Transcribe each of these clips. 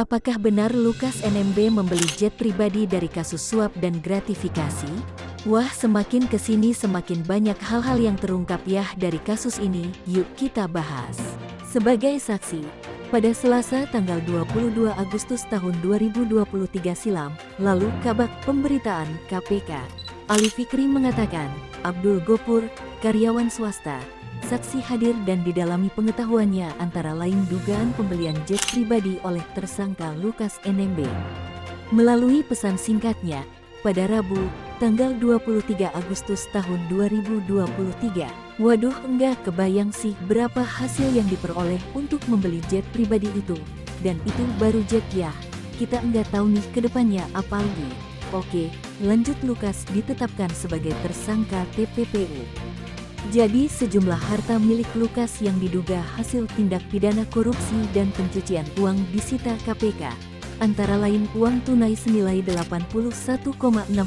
Apakah benar Lukas NMB membeli jet pribadi dari kasus suap dan gratifikasi? Wah, semakin kesini semakin banyak hal-hal yang terungkap ya dari kasus ini, yuk kita bahas. Sebagai saksi, pada Selasa tanggal 22 Agustus tahun 2023 silam, lalu Kabak Pemberitaan KPK, Ali Fikri mengatakan, Abdul Gopur, karyawan swasta, saksi hadir dan didalami pengetahuannya antara lain dugaan pembelian jet pribadi oleh tersangka Lukas NMB. Melalui pesan singkatnya, pada Rabu, tanggal 23 Agustus tahun 2023, waduh enggak kebayang sih berapa hasil yang diperoleh untuk membeli jet pribadi itu. Dan itu baru jet ya, kita enggak tahu nih kedepannya apa lagi. Oke, lanjut. Lukas ditetapkan sebagai tersangka TPPU. Jadi sejumlah harta milik Lukas yang diduga hasil tindak pidana korupsi dan pencucian uang disita KPK, antara lain uang tunai senilai 81,6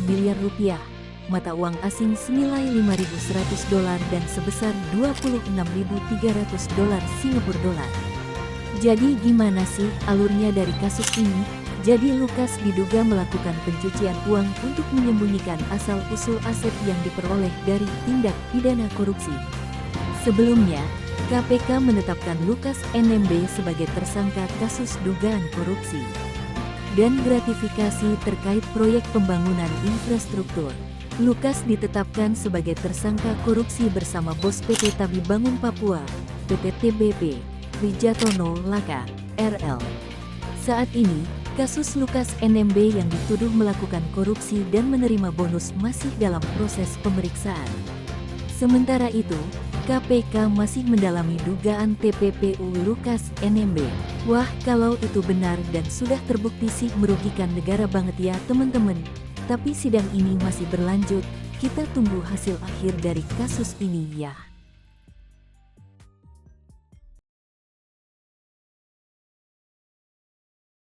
miliar rupiah, mata uang asing senilai $5.100 dan sebesar $26.300 Singapura dolar. Jadi gimana sih alurnya dari kasus ini? Jadi Lukas diduga melakukan pencucian uang untuk menyembunyikan asal-usul aset yang diperoleh dari tindak pidana korupsi. Sebelumnya, KPK menetapkan Lukas NMB sebagai tersangka kasus dugaan korupsi dan gratifikasi terkait proyek pembangunan infrastruktur. Lukas ditetapkan sebagai tersangka korupsi bersama bos PT Tabi Bangun Papua, PT TBP, Wijatono Laka, RL. Saat ini, kasus Lukas NMB yang dituduh melakukan korupsi dan menerima bonus masih dalam proses pemeriksaan. Sementara itu, KPK masih mendalami dugaan TPPU Lukas NMB. Wah, kalau itu benar dan sudah terbukti sih merugikan negara banget ya teman-teman. Tapi sidang ini masih berlanjut, kita tunggu hasil akhir dari kasus ini ya.